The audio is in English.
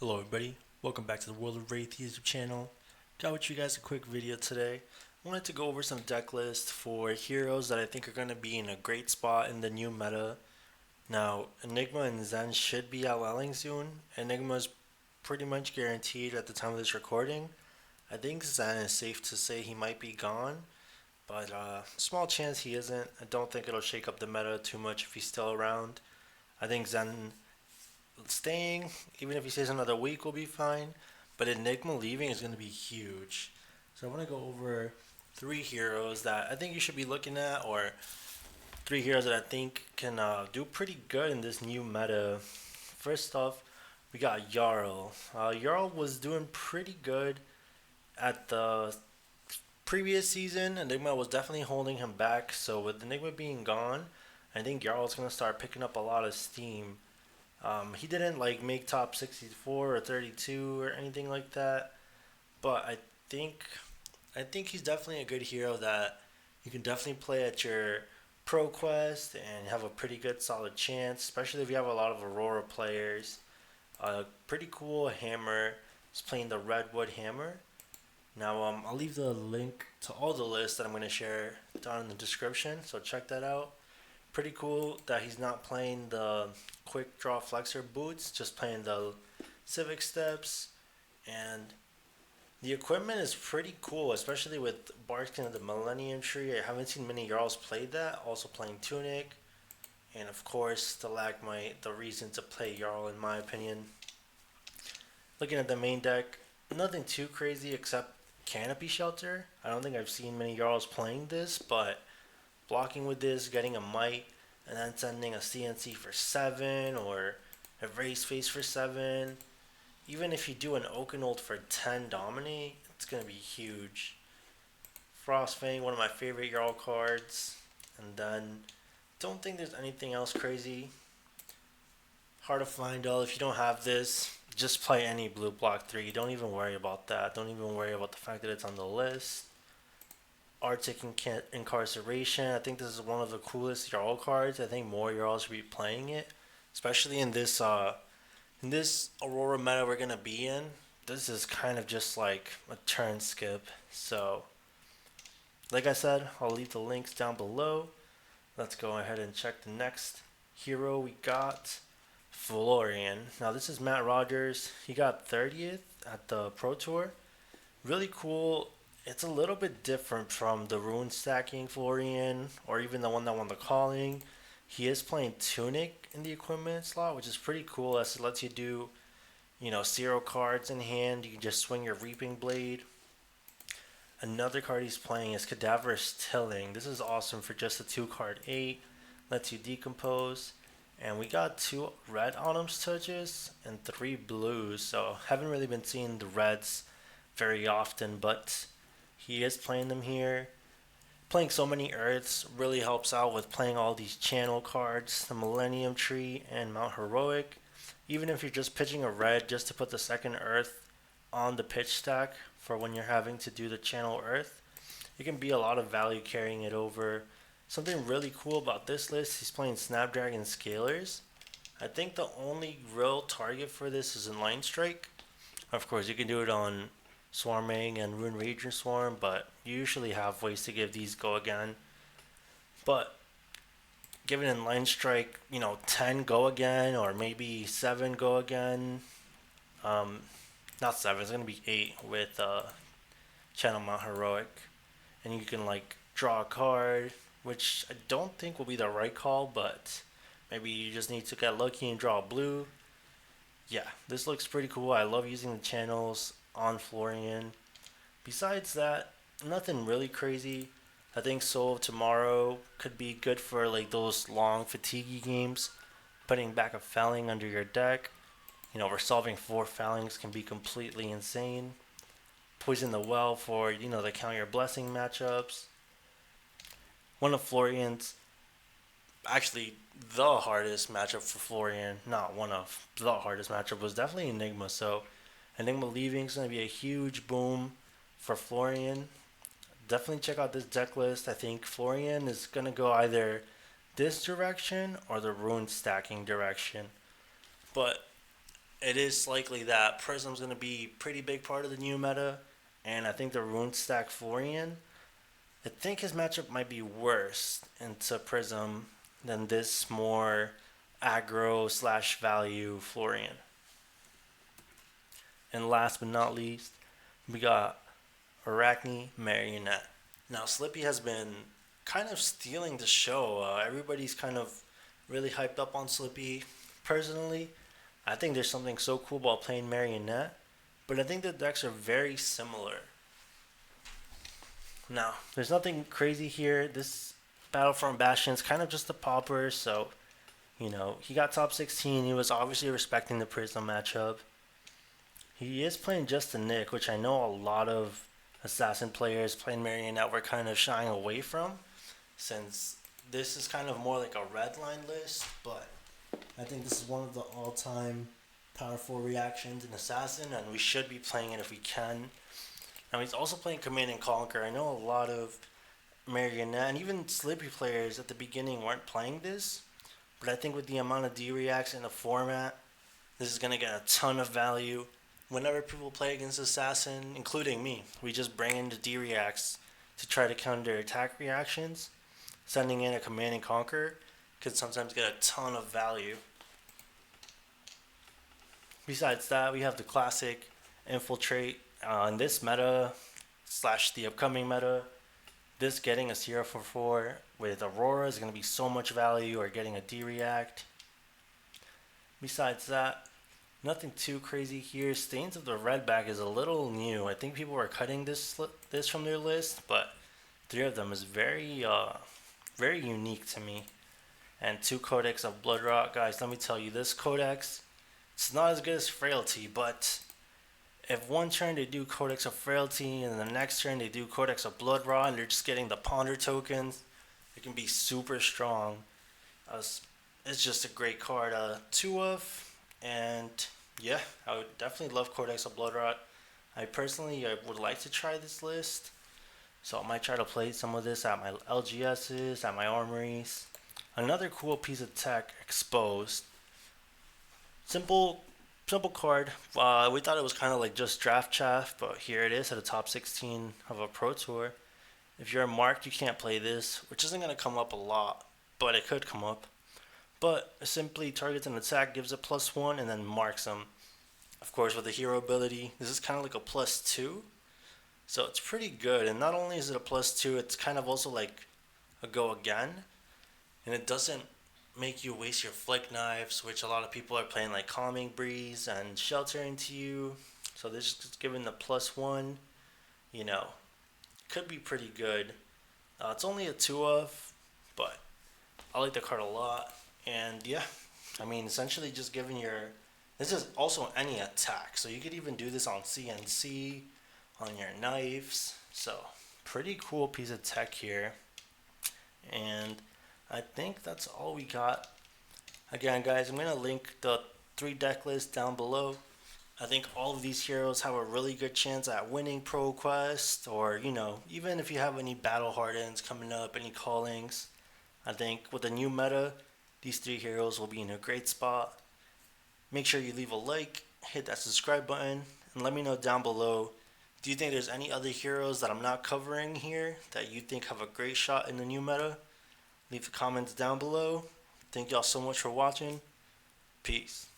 Hello everybody, welcome back to the World of Wraith YouTube channel. Got with you guys a quick video today. I wanted to go over some deck lists for heroes that I think are going to be in a great spot in the new meta. Now, Enigma and Zen should be outlining soon. Enigma is pretty much guaranteed at the time of this recording. I think Zen is safe to say he might be gone, but small chance he isn't. I don't think it'll shake up the meta too much if he's still around. I think Zen staying, even if he stays another week, will be fine. But Enigma leaving is going to be huge. So I want to go over three heroes that I think you should be looking at, or three heroes that I think can do pretty good in this new meta. First off, we got Yarl. Yarl was doing pretty good at the previous season. Enigma was definitely holding him back. So with Enigma being gone, I think Yarl's going to start picking up a lot of steam. He didn't make top 64 or 32 or anything like that, but think I think he's definitely a good hero that you can definitely play at your Proquest and have a pretty good solid chance, especially if you have a lot of Aurora players. Pretty cool hammer. He's playing the Redwood hammer. Now I'll leave the link to all the lists that I'm going to share down in the description, so check that out. Pretty cool that he's not playing the quick draw flexor boots, just playing the civic steps. And the equipment is pretty cool, especially with Barkskin of the Millennium Tree. I haven't seen many Yarls play that. Also playing Tunic, and of course Stalagmite, the reason to play Yarl in my opinion. Looking at the main deck, nothing too crazy except Canopy Shelter. I don't think I've seen many Yarls playing this, but blocking with this, getting a Might, and then sending a CNC for 7 or a Race Face for 7. Even if you do an Oakenold for 10 Dominate, it's going to be huge. Frostfang, one of my favorite Yarl cards. And then, don't think there's anything else crazy. Hard to find out. If you don't have this, just play any blue block 3. Don't even worry about that. Don't even worry about the fact that it's on the list. Arctic Incarceration. I think this is one of the coolest Yarl cards. I think more Yarls should be playing it, especially in this Aurora meta we're gonna be in. This is kind of just like a turn skip. So, like I said, I'll leave the links down below. Let's go ahead and check the next hero we got. Florian. Now this is Matt Rogers. He got 30th at the Pro Tour. Really cool. It's a little bit different from the rune stacking Florian or even the one that won the calling. He is playing Tunic in the equipment slot, which is pretty cool as it lets you do, 0 cards in hand. You can just swing your Reaping Blade. Another card he's playing is Cadaverous Tilling. This is awesome for just a 2-card 8. Lets you decompose. And we got 2 red Autumn's Touches and 3 blues. So haven't really been seeing the reds very often, but he is playing them here. Playing so many Earths really helps out with playing all these channel cards, the Millennium Tree and Mount Heroic. Even if you're just pitching a red just to put the second Earth on the pitch stack for when you're having to do the channel Earth, it can be a lot of value carrying it over. Something really cool about this list, he's playing Snapdragon Scalers. I think the only real target for this is in Line Strike. Of course, you can do it on Swarming and Rune Rager Swarm, but you usually have ways to give these go again. But given in Line Strike, 10 go again or maybe 7 go again. Not 7, it's gonna be 8 with Channel Mount Heroic, and you can draw a card, which I don't think will be the right call, but maybe you just need to get lucky and draw a blue. Yeah, this looks pretty cool. I love using the channels on Florian. Besides that, nothing really crazy. I think Soul of Tomorrow could be good for those long fatigue games. Putting back a Felling under your deck. Resolving 4 Fellings can be completely insane. Poison the Well for, the Count Your Blessing matchups. One of Florian's, actually the hardest matchup for Florian, not one of, the hardest matchup was definitely Enigma. So Enigma leaving is going to be a huge boom for Florian. Definitely check out this deck list. I think Florian is going to go either this direction or the rune stacking direction. But it is likely that Prism's going to be a pretty big part of the new meta, and I think the Rune Stack Florian, I think his matchup might be worse into Prism than this more aggro slash value Florian. And last but not least, we got Arachnne Marionette. Now, Slippy has been kind of stealing the show. Everybody's kind of really hyped up on Slippy. Personally, I think there's something so cool about playing Marionette, but I think the decks are very similar. Now, there's nothing crazy here. This Battlefront Bastion is kind of just a popper, so, he got top 16. He was obviously respecting the Prism matchup. He is playing just a Nick, which I know a lot of Assassin players playing Marionette were kind of shying away from, since this is kind of more like a red line list, but I think this is one of the all-time powerful reactions in Assassin, and we should be playing it if we can. Now, he's also playing Command and Conquer. I know a lot of Marionette and even Slippy players at the beginning weren't playing this, but I think with the amount of D-reacts in the format, this is going to get a ton of value. Whenever people play against Assassin, including me, we just bring in the D-reacts to try to counter attack reactions. Sending in a Command and Conquer could sometimes get a ton of value. Besides that, we have the classic Infiltrate. In this meta, / the upcoming meta, this getting a 0/4 with Aurora is going to be so much value, or getting a D-react. Besides that, nothing too crazy here. Stains of the Redback is a little new. I think people are cutting this from their list, but 3 of them is very unique to me. And 2 Codex of Bloodrot. Guys, let me tell you, this Codex, it's not as good as Frailty, but if one turn they do Codex of Frailty and the next turn they do Codex of Bloodrot and they're just getting the Ponder tokens, it can be super strong. It's just a great card 2 of. And yeah, I would definitely love Codex of Bloodrot. I personally would like to try this list, so I might try to play some of this at my LGSs, at my armories. Another cool piece of tech, Exposed. Simple card. We thought it was kind of like just draft chaff, but here it is at the top 16 of a Pro Tour. If you're marked, you can't play this, which isn't going to come up a lot, but it could come up. But it simply targets an attack, gives it +1, and then marks them. Of course, with the hero ability, this is kind of like a +2. So it's pretty good. And not only is it a +2, it's kind of also like a go again. And it doesn't make you waste your flick knives, which a lot of people are playing like Calming Breeze and Shelter into you. So this is given the +1, could be pretty good. It's only a 2 of, but I like the card a lot. And yeah, essentially just giving this is also any attack, so you could even do this on CNC, on your knives. So pretty cool piece of tech here. And I think that's all we got. Again, guys, I'm going to link the 3 deck lists down below. I think all of these heroes have a really good chance at winning Proquest, or, even if you have any Battle Hardens coming up, any Callings. I think with the new meta, these 3 heroes will be in a great spot. Make sure you leave a like, hit that subscribe button, and let me know down below, do you think there's any other heroes that I'm not covering here that you think have a great shot in the new meta? Leave the comments down below. Thank y'all so much for watching. Peace.